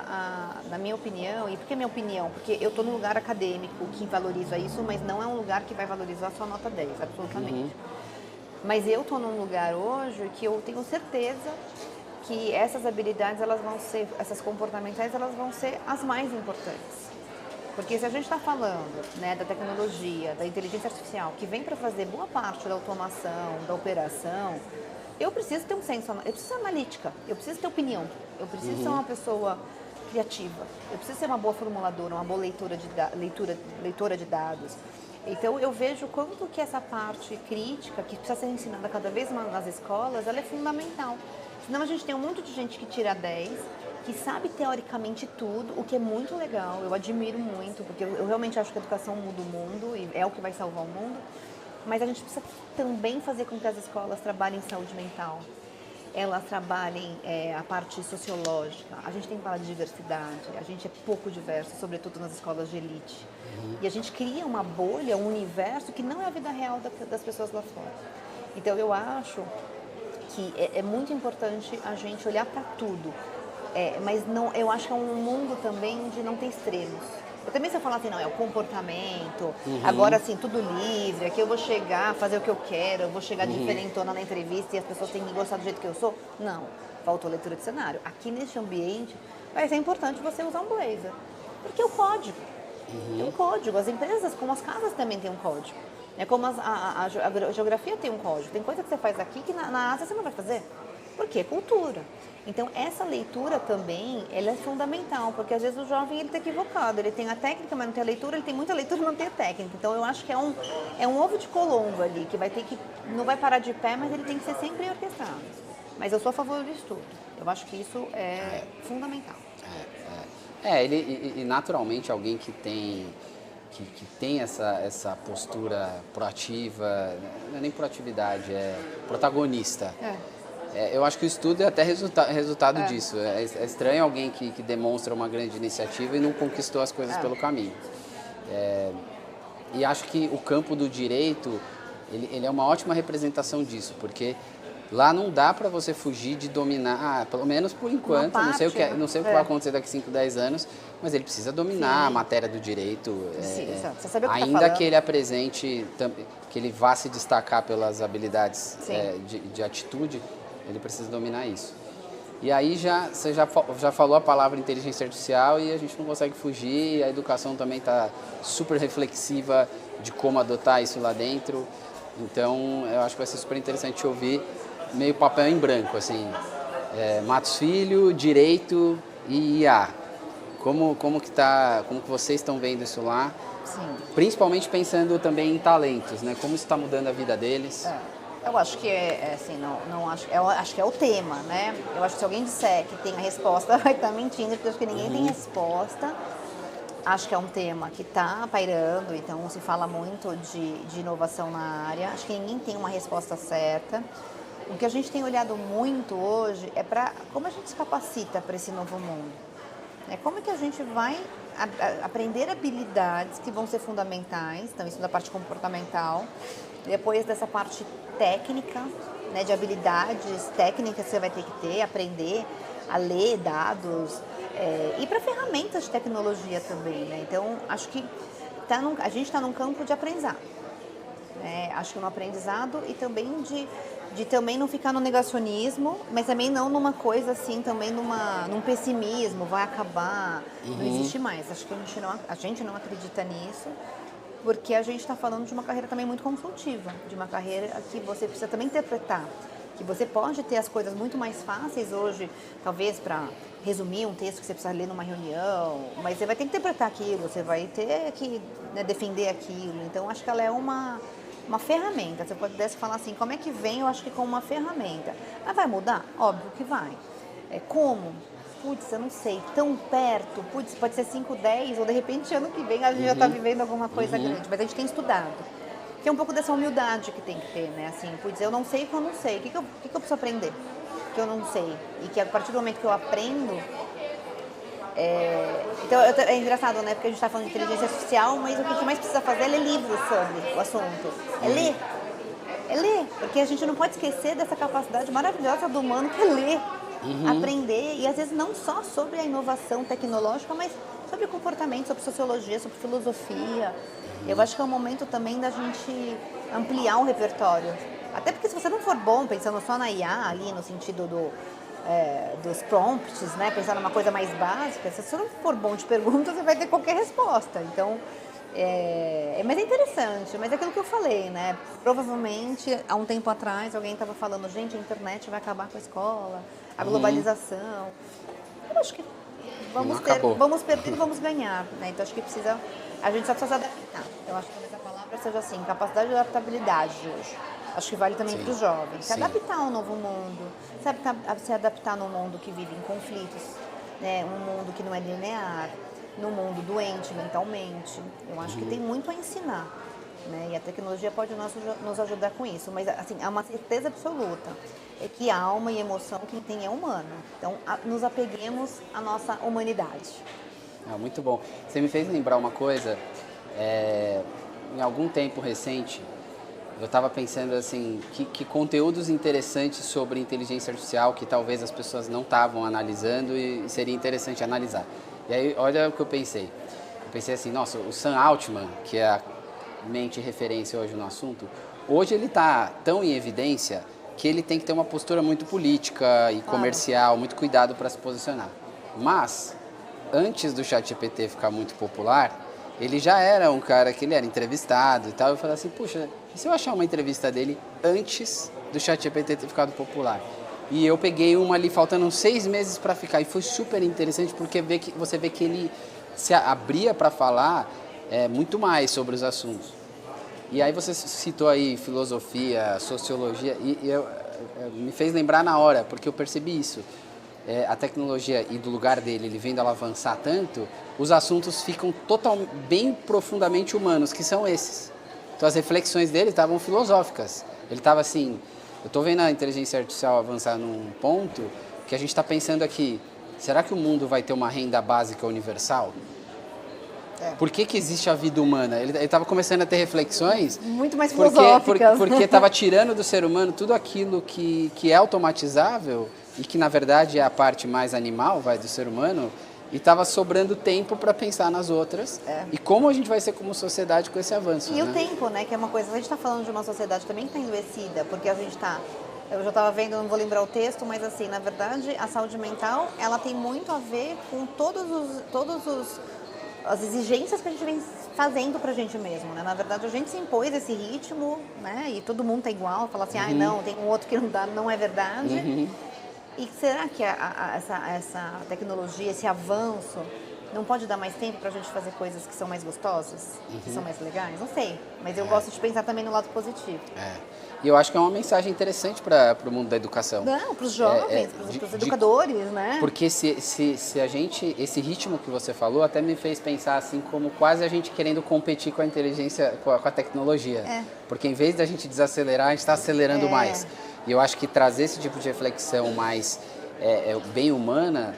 na minha opinião, e por que minha opinião? Porque eu estou num lugar acadêmico que valoriza isso, mas não é um lugar que vai valorizar só a nota 10, absolutamente. Mas eu estou num lugar hoje que eu tenho certeza que essas habilidades, essas comportamentais, elas vão ser as mais importantes. Porque se a gente está falando, né, da tecnologia, da inteligência artificial, que vem para fazer boa parte da automação, da operação, eu preciso ter eu preciso ser analítica, eu preciso ter opinião, eu preciso ser uma pessoa criativa, eu preciso ser uma boa formuladora, uma boa leitora de dados. Então eu vejo quanto que essa parte crítica, que precisa ser ensinada cada vez mais nas escolas, ela é fundamental. Senão a gente tem um monte de gente que tira 10, que sabe teoricamente tudo, o que é muito legal, eu admiro muito, porque eu realmente acho que a educação muda o mundo e é o que vai salvar o mundo. Mas a gente precisa também fazer com que as escolas trabalhem saúde mental, elas trabalhem a parte sociológica. A gente tem que falar de diversidade, a gente é pouco diverso, sobretudo nas escolas de elite. E a gente cria uma bolha, um universo que não é a vida real das pessoas lá fora. Então eu acho que é muito importante a gente olhar para tudo, mas não, eu acho que é um mundo também de não ter extremos. Eu também se eu falar assim, não, é o comportamento, agora assim, tudo livre, aqui eu vou chegar, fazer o que eu quero, eu vou chegar diferentona na entrevista e as pessoas têm que gostar do jeito que eu sou. Não, faltou leitura de cenário. Aqui neste ambiente vai ser importante você usar um blazer, porque é o código. Tem um código, as empresas, como as casas também têm um código. É como a geografia tem um código. Tem coisa que você faz aqui que na Ásia você não vai fazer. Por quê? Cultura. Então, essa leitura também, ela é fundamental, porque às vezes o jovem ele está equivocado, ele tem a técnica, mas não tem a leitura, ele tem muita leitura, mas não tem a técnica. Então, eu acho que é um ovo de Colombo ali, que não vai parar de pé, mas ele tem que ser sempre orquestrado. Mas eu sou a favor do estudo. Eu acho que isso é fundamental. E naturalmente alguém que tem essa postura proativa, não é nem proatividade, é protagonista. Eu acho que o estudo é até resultado disso. É estranho alguém que demonstra uma grande iniciativa e não conquistou as coisas pelo caminho. E acho que o campo do direito, ele é uma ótima representação disso, porque lá não dá para você fugir de dominar, pelo menos por enquanto, não sei o que vai acontecer daqui 5, 10 anos, mas ele precisa dominar a matéria do direito, você sabe o que ainda tá que ele apresente, que ele vá se destacar pelas habilidades de atitude, ele precisa dominar isso. E aí você já falou a palavra inteligência artificial e a gente não consegue fugir, a educação também está super reflexiva de como adotar isso lá dentro. Então, eu acho que vai ser super interessante te ouvir, meio papel em branco, assim, Matos Filho, Direito e IA. Como que vocês estão vendo isso lá? Sim. Principalmente pensando também em talentos, né? Como isso está mudando a vida deles? Eu acho que eu acho que é o tema, né? Eu acho que se alguém disser que tem a resposta, vai estar mentindo, porque eu acho que ninguém tem resposta. Acho que é um tema que está pairando, então se fala muito de inovação na área. Acho que ninguém tem uma resposta certa. O que a gente tem olhado muito hoje é para como a gente se capacita para esse novo mundo. Como é que a gente vai aprender habilidades que vão ser fundamentais, então isso da parte comportamental, depois dessa parte técnica, né, de habilidades técnicas que você vai ter que ter, aprender a ler dados, e para ferramentas de tecnologia também, né? Então, acho que a gente está num campo de aprendizado. Acho que no aprendizado e também de também não ficar no negacionismo, mas também não numa coisa assim, também num pessimismo, vai acabar, não existe mais. Acho que a gente não acredita nisso, porque a gente está falando de uma carreira também muito consultiva, de uma carreira que você precisa também interpretar. Que você pode ter as coisas muito mais fáceis hoje, talvez para resumir um texto que você precisa ler numa reunião, mas você vai ter que interpretar aquilo, você vai ter que, né, defender aquilo. Então, acho que ela é uma ferramenta. Você pudesse falar assim, como é que vem? Eu acho que como uma ferramenta. Mas vai mudar? Óbvio que vai. Como? Putz, eu não sei, tão perto, putz, pode ser 5, 10, ou de repente ano que vem a gente já está vivendo alguma coisa grande, mas a gente tem estudado. Que é um pouco dessa humildade que tem que ter, né? Assim, putz, eu não sei o que eu não sei, o que eu preciso aprender? Que eu não sei. E que a partir do momento que eu aprendo... Então, é engraçado, né? Porque a gente está falando de inteligência artificial, mas o que a gente mais precisa fazer é ler livros sobre o assunto. É ler. É ler. Porque a gente não pode esquecer dessa capacidade maravilhosa do humano que é ler. Aprender, e às vezes não só sobre a inovação tecnológica, mas sobre comportamento, sobre sociologia, sobre filosofia. Eu acho que é um momento também da gente ampliar o repertório. Até porque se você não for bom, pensando só na IA ali, no sentido dos prompts, né? Pensar numa coisa mais básica, se você não for bom de perguntas, você vai ter qualquer resposta. Então, mas é interessante, mas é aquilo que eu falei, né? Provavelmente, há um tempo atrás, alguém estava falando, gente, a internet vai acabar com a escola, a globalização. Eu acho que vamos perder e vamos ganhar, né? Então, acho que a gente só precisa se adaptar. Eu acho que talvez a palavra seja assim, capacidade de adaptabilidade hoje. Acho que vale também para os jovens. Se adaptar a um novo mundo, se adaptar num mundo que vive em conflitos, né? Um mundo que não é linear, num mundo doente mentalmente. Eu acho que tem muito a ensinar, né? E a tecnologia pode nos ajudar com isso. Mas, assim, há uma certeza absoluta. É que alma e emoção quem tem é humano. Então, nos apeguemos à nossa humanidade. Muito bom. Você me fez lembrar uma coisa. Em algum tempo recente, eu estava pensando assim, que conteúdos interessantes sobre inteligência artificial que talvez as pessoas não estavam analisando e seria interessante analisar. E aí, olha o que eu pensei. Eu pensei assim, nossa, o Sam Altman, que é a mente referência hoje no assunto, hoje ele está tão em evidência que ele tem que ter uma postura muito política e comercial, muito cuidado para se posicionar. Mas, antes do ChatGPT ficar muito popular, ele já era um cara que ele era entrevistado e tal. Eu falei assim, puxa, e se eu achar uma entrevista dele antes do ChatGPT ter ficado popular? E eu peguei uma ali faltando uns 6 meses para ficar. E foi super interessante porque você vê que ele se abria para falar muito mais sobre os assuntos. E aí você citou aí filosofia, sociologia, e me fez lembrar na hora, porque eu percebi isso. A tecnologia e do lugar dele, ele vendo ela avançar tanto, os assuntos ficam bem profundamente humanos, que são esses. Então as reflexões dele estavam filosóficas. Ele estava assim, eu estou vendo a inteligência artificial avançar num ponto que a gente está pensando aqui, será que o mundo vai ter uma renda básica universal? Por que existe a vida humana? Ele estava começando a ter reflexões... Muito mais filosóficas. Porque estava tirando do ser humano tudo aquilo que é automatizável e que, na verdade, é a parte mais animal do ser humano, e estava sobrando tempo para pensar nas outras. E como a gente vai ser como sociedade com esse avanço. E o tempo, né? Que é uma coisa... A gente está falando de uma sociedade também que está endoecida, porque a gente está... Eu já estava vendo, não vou lembrar o texto, mas assim, na verdade, a saúde mental, ela tem muito a ver com as exigências que a gente vem fazendo pra gente mesmo, né? Na verdade, a gente se impôs esse ritmo, né? E todo mundo tá igual, fala assim, não, tem um outro que não dá, não é verdade. E será que essa tecnologia, esse avanço, não pode dar mais tempo pra gente fazer coisas que são mais gostosas, que são mais legais? Não sei, mas eu gosto de pensar também no lado positivo. E eu acho que é uma mensagem interessante para o mundo da educação. Não, para os jovens, para os educadores, né? Porque se a gente, esse ritmo que você falou até me fez pensar assim como quase a gente querendo competir com a inteligência, com a tecnologia. Porque em vez da gente desacelerar, a gente está acelerando mais. E eu acho que trazer esse tipo de reflexão mais bem humana,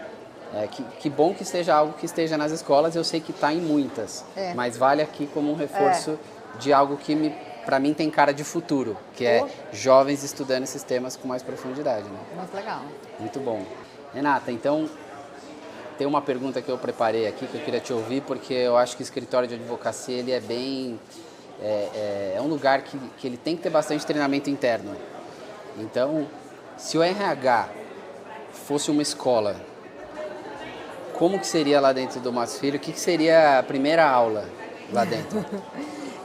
que bom que seja algo que esteja nas escolas, eu sei que está em muitas, mas vale aqui como um reforço de algo que para mim tem cara de futuro, que é jovens estudando esses temas com mais profundidade. Né? Muito legal. Muito bom. Renata, então, tem uma pergunta que eu preparei aqui que eu queria te ouvir, porque eu acho que o escritório de advocacia ele é bem... É um lugar que ele tem que ter bastante treinamento interno. Então, se o RH fosse uma escola, como que seria lá dentro do Matos Filho? O que seria a primeira aula lá dentro?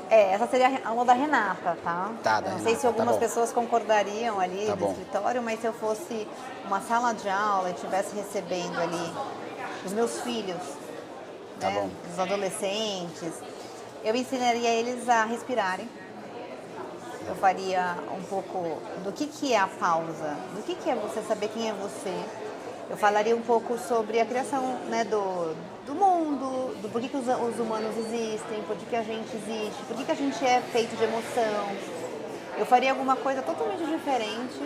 Essa seria a aula da Renata, tá? Tá, da Eu não Renata, sei se tá algumas bom. pessoas concordariam ali Tá do bom. escritório, mas se eu fosse uma sala de aula e estivesse recebendo ali os meus filhos, Tá né, bom. os adolescentes, eu ensinaria eles a respirarem. Eu faria um pouco do que é a pausa, do que é você saber quem é você. Eu falaria um pouco sobre a criação, né, do mundo, do porquê que os humanos existem, por que a gente existe, por que a gente é feito de emoção. Eu faria alguma coisa totalmente diferente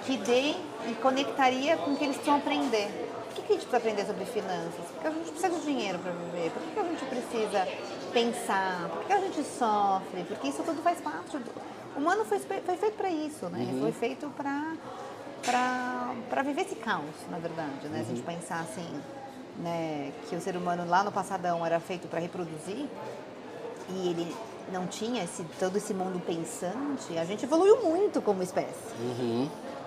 que dê e conectaria com o que eles precisam aprender. Por que a gente precisa aprender sobre finanças? Porque a gente precisa de dinheiro para viver. Por que a gente precisa pensar? Por que a gente sofre? Porque isso tudo faz parte do... O humano foi feito para isso, né? Ele foi feito para viver esse caos, na verdade, né? Se a gente pensar assim, né, que o ser humano lá no passadão era feito para reproduzir e ele não tinha todo esse mundo pensante, a gente evoluiu muito como espécie.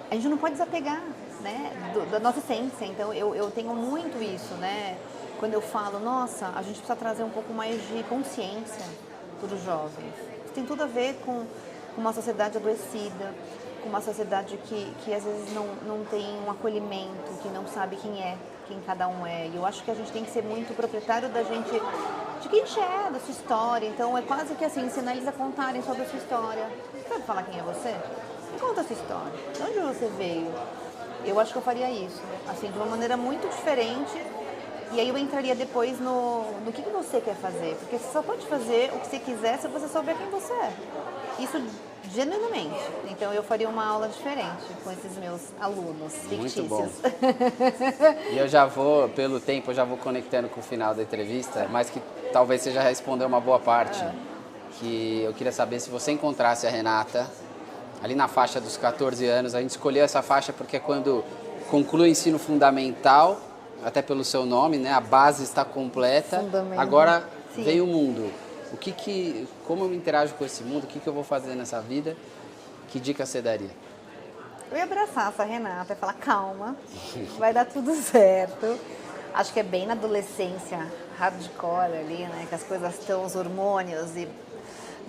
A gente não pode desapegar, né, da nossa essência. Então eu tenho muito isso, né? Quando eu falo, nossa, a gente precisa trazer um pouco mais de consciência para os jovens. Isso tem tudo a ver com uma sociedade adoecida, com uma sociedade que às vezes não tem um acolhimento, que não sabe quem cada um é. E eu acho que a gente tem que ser muito proprietário de quem a gente é, da sua história. Então é quase que assim, ensinar eles a contarem sobre a sua história. Você sabe falar quem é você? Me conta a sua história. De onde você veio? Eu acho que eu faria isso, assim, de uma maneira muito diferente. E aí eu entraria depois no que você quer fazer. Porque você só pode fazer o que você quiser se você souber quem você é. Isso genuinamente. Então eu faria uma aula diferente com esses meus alunos fictícios. Muito bom. E eu já vou, pelo tempo, eu já vou conectando com o final da entrevista, mas que talvez você já respondeu uma boa parte. Que eu queria saber se você encontrasse a Renata ali na faixa dos 14 anos. A gente escolheu essa faixa porque é quando conclui o ensino fundamental, até pelo seu nome, né? A base está completa. Agora Sim. vem o mundo. Como eu me interajo com esse mundo? O que eu vou fazer nessa vida? Que dica você daria? Eu ia abraçar essa Renata e falar, calma, vai dar tudo certo. Acho que é bem na adolescência, hardcore ali, né? Que as coisas estão, os hormônios e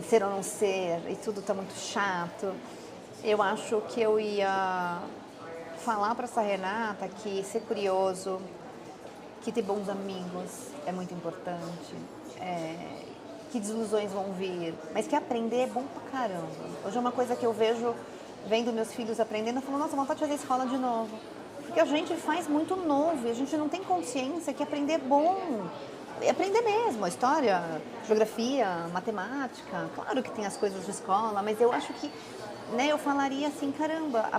ser ou não ser, e tudo está muito chato. Eu acho que eu ia falar para essa Renata que ser curioso, que ter bons amigos é muito importante. Que desilusões vão vir, mas que aprender é bom pra caramba. Hoje é uma coisa que eu vejo, vendo meus filhos aprendendo, eu falo, nossa, vontade de fazer escola de novo. Porque a gente faz muito novo e a gente não tem consciência que aprender é bom. É aprender mesmo, a história, geografia, matemática. Claro que tem as coisas de escola, mas eu acho que, né, eu falaria assim, caramba,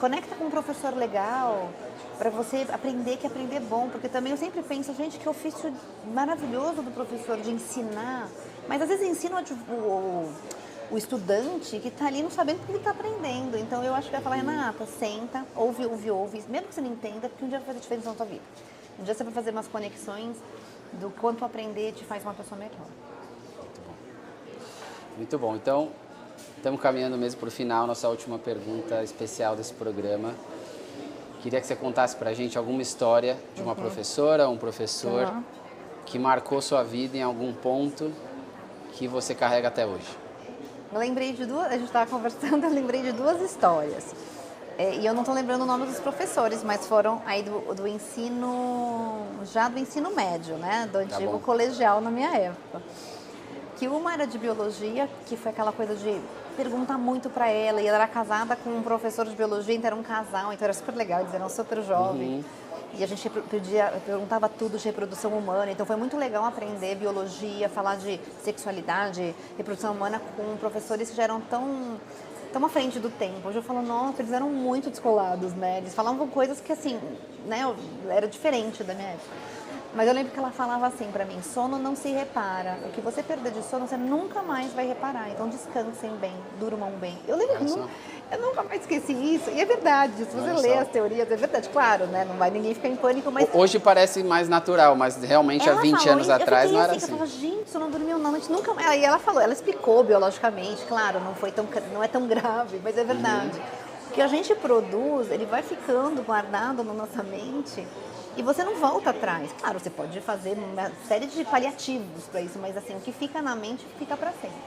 conecta com um professor legal, para você aprender que aprender é bom, porque também eu sempre penso, gente, que ofício maravilhoso do professor de ensinar, mas às vezes ensina o estudante que está ali não sabendo o que ele está aprendendo. Então eu acho que eu ia falar, Renata, senta, ouve, mesmo que você não entenda, porque um dia vai fazer diferença na sua vida. Um dia você vai fazer umas conexões do quanto aprender te faz uma pessoa melhor. Muito bom. Então, estamos caminhando mesmo para o final, nossa última pergunta especial desse programa. Queria que você contasse para a gente alguma história de uma professora ou um professor que marcou sua vida em algum ponto que você carrega até hoje. Eu lembrei de duas, a gente estava conversando, eu lembrei de duas histórias. E eu não estou lembrando o nome dos professores, mas foram aí do ensino, já do ensino médio, né? Do antigo colegial na minha época. Que uma era de biologia, que foi aquela coisa de perguntar muito para ela, e ela era casada com um professor de biologia, então era um casal, então era super legal, eles eram super jovens. E a gente perguntava tudo de reprodução humana, então foi muito legal aprender biologia, falar de sexualidade, reprodução humana com professores que já eram tão à frente do tempo. Hoje eu falo, nossa, eles eram muito descolados, né? Eles falavam coisas que, assim, né, era diferente da minha época. Mas eu lembro que ela falava assim pra mim, sono não se repara. O que você perder de sono, você nunca mais vai reparar. Então descansem bem, durmam bem. Eu lembro que eu nunca mais esqueci isso. E é verdade, se você lê as teorias, é verdade. Claro, né? Não vai ninguém ficar em pânico, mas... Hoje parece mais natural, mas realmente há 20 anos atrás não era assim. Eu falava, gente, você não dormiu não, a gente nunca mais... Aí ela falou, ela explicou biologicamente, claro, não é tão grave, mas é verdade. O que a gente produz, ele vai ficando guardado na nossa mente e você não volta atrás. Claro, você pode fazer uma série de paliativos para isso, mas assim, o que fica na mente fica para sempre.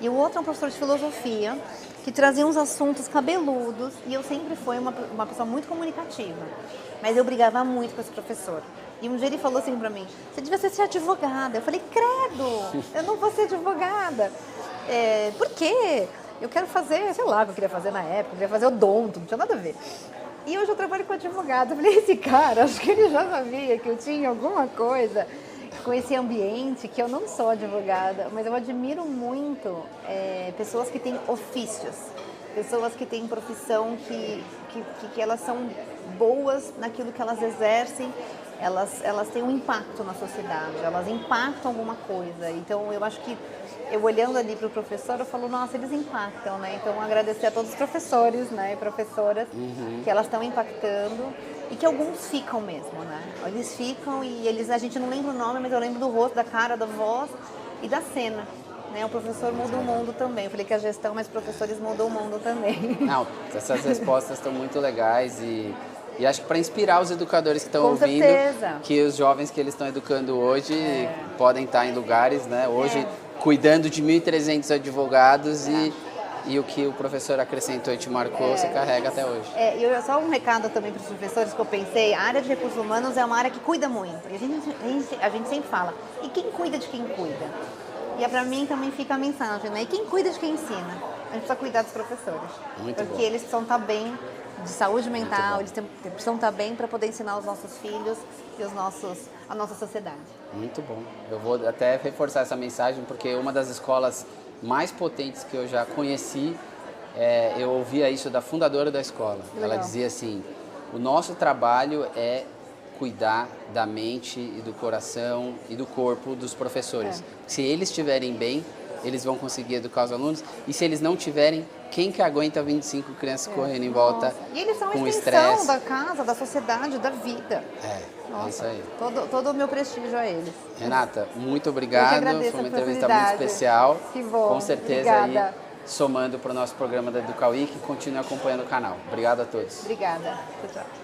E o outro é um professor de filosofia que trazia uns assuntos cabeludos e eu sempre fui uma pessoa muito comunicativa, mas eu brigava muito com esse professor. E um dia ele falou assim pra mim, você devia ser advogada. Eu falei, credo, eu não vou ser advogada. Por quê? Eu quero fazer, sei lá o que eu queria fazer na época, eu queria fazer odonto, não tinha nada a ver. E hoje eu trabalho com advogado. Eu falei, esse cara, acho que ele já sabia que eu tinha alguma coisa com esse ambiente, que eu não sou advogada, mas eu admiro muito pessoas que têm ofícios, pessoas que têm profissão, que elas são boas naquilo que elas exercem, elas têm um impacto na sociedade, elas impactam alguma coisa. Então eu acho que, eu olhando ali para o professor, eu falo, nossa, eles impactam, né? Então agradecer a todos os professores, né, e professoras, que elas estão impactando. E que alguns ficam mesmo, né? Eles ficam e a gente não lembra o nome, mas eu lembro do rosto, da cara, da voz e da cena. Né? O professor muda o mundo também. Eu falei que a gestão, mas professores mudam o mundo também. Não, essas respostas estão muito legais e acho que para inspirar os educadores que estão Com ouvindo, certeza. que os jovens que eles estão educando hoje podem estar em lugares, né? Hoje cuidando de 1.300 advogados e o que o professor acrescentou e te marcou, você carrega até hoje. E só um recado também para os professores que eu pensei, a área de recursos humanos é uma área que cuida muito. E a gente sempre fala, e quem cuida de quem cuida? E para mim também fica a mensagem, né? E quem cuida de quem ensina? A gente precisa cuidar dos professores. Muito porque bom. Eles precisam estar bem de saúde mental, eles precisam estar bem para poder ensinar os nossos filhos e a nossa sociedade. Muito bom. Eu vou até reforçar essa mensagem, porque uma das escolas mais potentes que eu já conheci, eu ouvia isso da fundadora da escola. Legal. Ela dizia assim, o nosso trabalho é cuidar da mente e do coração e do corpo dos professores. Se eles estiverem bem, eles vão conseguir educar os alunos. E se eles não tiverem, quem que aguenta 25 crianças correndo em volta E eles são a com extensão estresse? da casa, da sociedade, da vida. É isso aí. Todo o meu prestígio a eles. Renata, muito obrigado. agradeço Foi uma a entrevista oportunidade. muito especial. Que bom. Com certeza Obrigada. aí somando para o nosso programa da EducaWeek, continue acompanhando o canal. Obrigado a todos. Obrigada. Tchau, tchau.